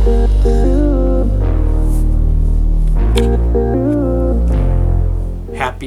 Happy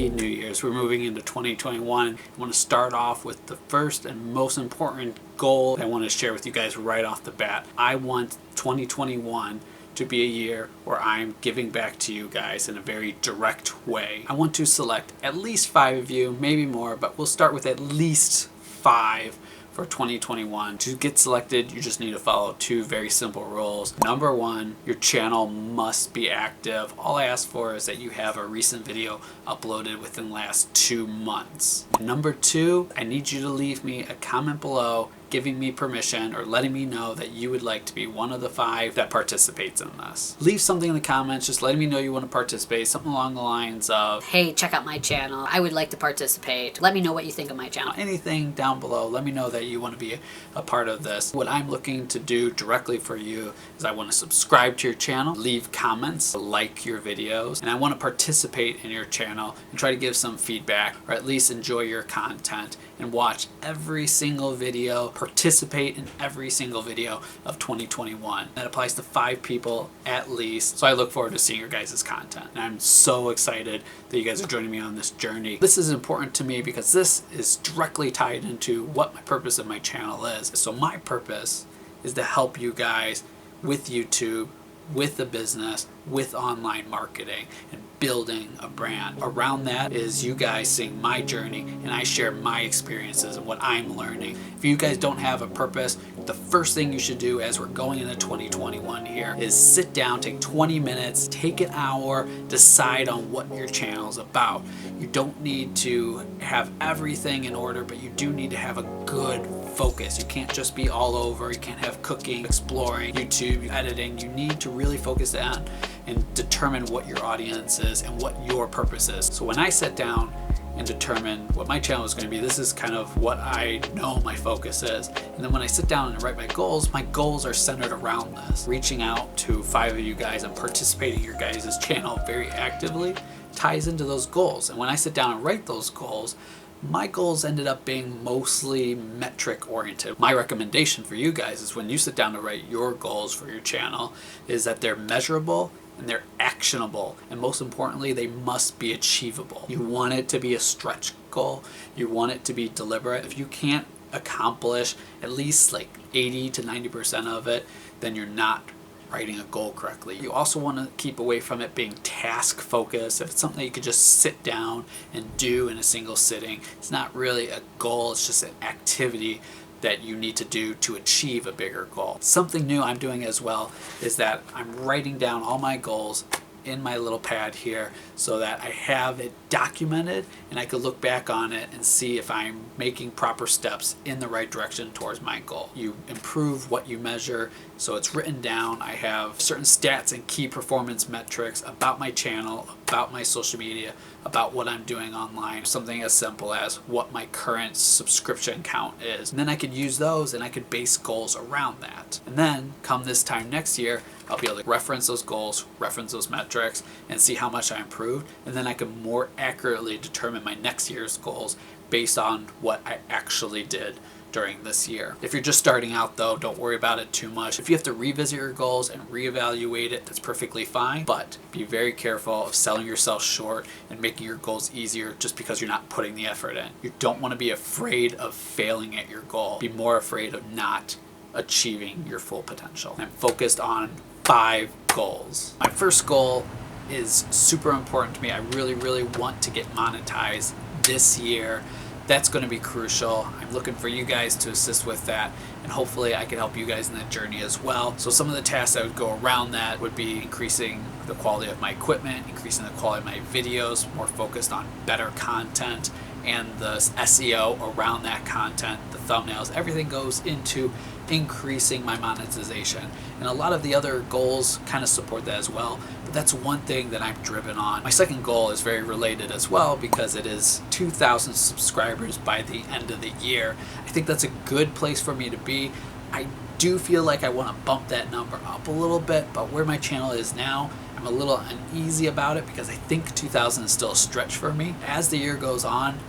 New Year's. We're moving into 2021. I want to start off with the first and most important goal I want to share with you guys right off the bat. I want 2021 to be a year where I'm giving back to you guys in a very direct way. I want to select at least 5 of you, maybe more, but we'll start with at least 5 for 2021. To get selected, you just need to follow 2 very simple rules. Number 1, your channel must be active. All I ask for is that you have a recent video uploaded within the last 2 months. Number 2, I need you to leave me a comment below giving me permission or letting me know that you would like to be one of the 5 that participates in this. Leave something in the comments just letting me know you want to participate, something along the lines of, hey, check out my channel, I would like to participate, let me know what you think of my channel. Anything down below, let me know that you want to be a part of this. What I'm looking to do directly for you is I want to subscribe to your channel, leave comments, like your videos, and I want to participate in your channel and try to give some feedback or at least enjoy your content and watch every single video, participate in every single video of 2021. That applies to 5 people at least. So I look forward to seeing your guys' content. And I'm so excited that you guys are joining me on this journey. This is important to me because this is directly tied into what my purpose of my channel is. So my purpose is to help you guys with YouTube, with the business, with online marketing, and building a brand. Around that is you guys seeing my journey and I share my experiences and what I'm learning. If you guys don't have a purpose, the first thing you should do as we're going into 2021 here is sit down, take 20 minutes, take an hour, decide on what your channel is about. You don't need to have everything in order, but you do need to have a good focus. You can't just be all over. You can't have cooking, exploring, YouTube, editing. You need to really focus on and determine what your audience is and what your purpose is. So when I sit down and determine what my channel is going to be, this is kind of what I know my focus is. And then when I sit down and write my goals are centered around this. Reaching out to 5 of you guys and participating in your guys' channel very actively ties into those goals. And when I sit down and write those goals, my goals ended up being mostly metric oriented. My recommendation for you guys is when you sit down to write your goals for your channel is that they're measurable and they're actionable, and most importantly, they must be achievable. You want it to be a stretch goal. You want it to be deliberate. If you can't accomplish at least like 80 to 90% of it, then you're not writing a goal correctly. You also want to keep away from it being task focused. If it's something that you could just sit down and do in a single sitting, it's not really a goal, it's just an activity that you need to do to achieve a bigger goal. Something new I'm doing as well is that I'm writing down all my goals in my little pad here so that I have it documented and I could look back on it and see if I'm making proper steps in the right direction towards my goal. You improve what you measure, so it's written down. I have certain stats and key performance metrics about my channel, about my social media, about what I'm doing online. Something as simple as what my current subscription count is. And then I could use those and I could base goals around that. And then come this time next year, I'll be able to reference those goals, reference those metrics, and see how much I improved. And then I can more accurately determine my next year's goals based on what I actually did during this year. If you're just starting out though, don't worry about it too much. If you have to revisit your goals and reevaluate it, that's perfectly fine, but be very careful of selling yourself short and making your goals easier just because you're not putting the effort in. You don't want to be afraid of failing at your goal. Be more afraid of not achieving your full potential. I'm focused on 5 goals. My first goal is super important to me. I really want to get monetized this year. That's going to be crucial. I'm looking for you guys to assist with that, and hopefully I can help you guys in that journey as well. So some of the tasks that would go around that would be increasing the quality of my equipment, increasing the quality of my videos, more focused on better content, and the SEO around that content, the thumbnails, everything goes into increasing my monetization. And a lot of the other goals kind of support that as well, but that's one thing that I'm driven on. My second goal is very related as well because it is 2,000 subscribers by the end of the year. I think that's a good place for me to be. I do feel like I want to bump that number up a little bit, but where my channel is now, I'm a little uneasy about it because I think 2,000 is still a stretch for me. As the year goes on,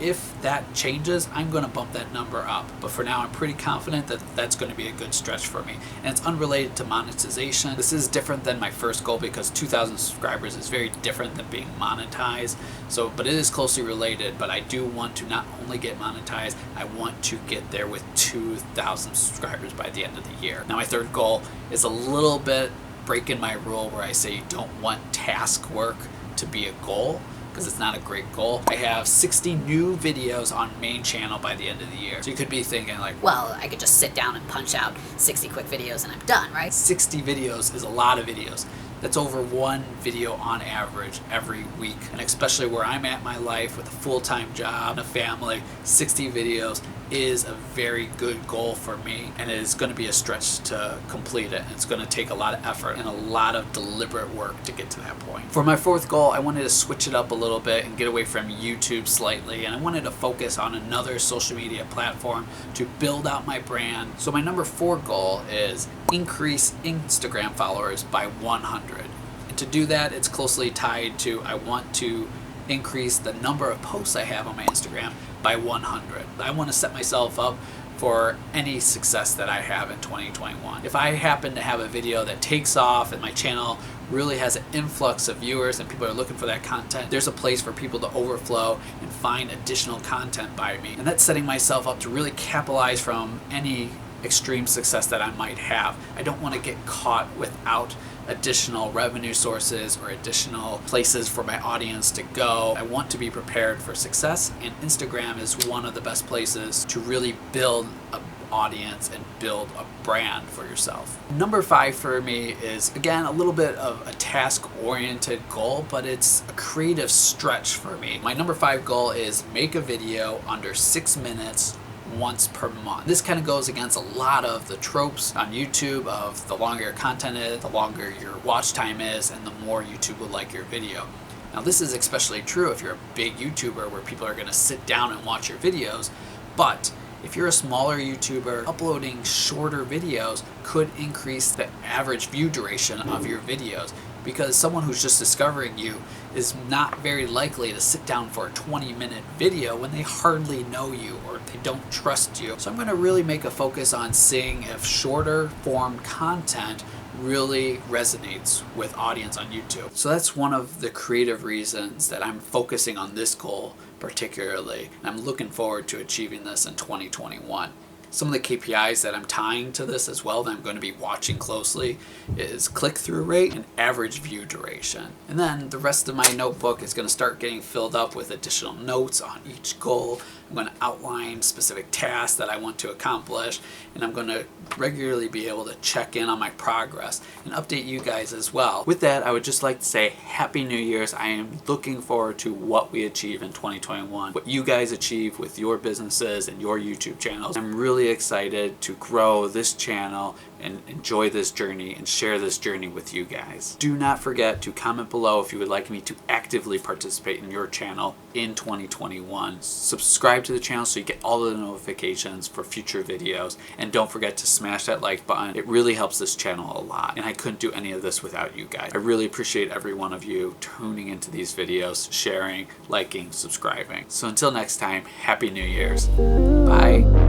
if that changes, I'm going to bump that number up. But for now, I'm pretty confident that that's going to be a good stretch for me. And it's unrelated to monetization. This is different than my first goal because 2,000 subscribers is very different than being monetized. So, but it is closely related. But I do want to not only get monetized, I want to get there with 2,000 subscribers by the end of the year. Now, my third goal is a little bit breaking my rule where I say you don't want task work to be a goal, because it's not a great goal. I have 60 new videos on main channel by the end of the year. So you could be thinking like, well, I could just sit down and punch out 60 quick videos and I'm done, right? 60 videos is a lot of videos. That's over one video on average every week. And especially where I'm at in my life with a full-time job and a family, 60 videos is a very good goal for me, and it is going to be a stretch to complete it. It's going to take a lot of effort and a lot of deliberate work to get to that point. For my fourth goal, I wanted to switch it up a little bit and get away from YouTube slightly, and I wanted to focus on another social media platform to build out my brand. So my number 4 goal is increase Instagram followers by 100. And to do that, it's closely tied to I want to increase the number of posts I have on my Instagram by 100. I want to set myself up for any success that I have in 2021. If I happen to have a video that takes off and my channel really has an influx of viewers and people are looking for that content, there's a place for people to overflow and find additional content by me. And that's setting myself up to really capitalize from any extreme success that I might have. I don't want to get caught without additional revenue sources or additional places for my audience to go. I want to be prepared for success, and Instagram is one of the best places to really build an audience and build a brand for yourself. Number 5 for me is, again, a little bit of a task-oriented goal, but it's a creative stretch for me. My number 5 goal is make a video under 6 minutes once per month. This kind of goes against a lot of the tropes on YouTube of the longer your content is, the longer your watch time is, and the more YouTube will like your video. Now, this is especially true if you're a big YouTuber where people are going to sit down and watch your videos, but if you're a smaller YouTuber, uploading shorter videos could increase the average view duration of your videos, because someone who's just discovering you is not very likely to sit down for a 20-minute video when they hardly know you or they don't trust you. So I'm going to really make a focus on seeing if shorter form content really resonates with audience on YouTube. So that's one of the creative reasons that I'm focusing on this goal particularly. And I'm looking forward to achieving this in 2021. Some of the KPIs that I'm tying to this as well that I'm going to be watching closely is click-through rate and average view duration. And then the rest of my notebook is going to start getting filled up with additional notes on each goal. I'm going to outline specific tasks that I want to accomplish, and I'm going to regularly be able to check in on my progress and update you guys as well. With that, I would just like to say Happy New Year's. I am looking forward to what we achieve in 2021, what you guys achieve with your businesses and your YouTube channels. I'm really excited to grow this channel and enjoy this journey and share this journey with you guys. Do not forget to comment below if you would like me to actively participate in your channel in 2021. Subscribe to the channel so you get all of the notifications for future videos, and don't forget to smash that like button. It really helps this channel a lot, and I couldn't do any of this without you guys. I really appreciate every one of you tuning into these videos, sharing, liking, subscribing. So until next time, Happy New Year's. Bye.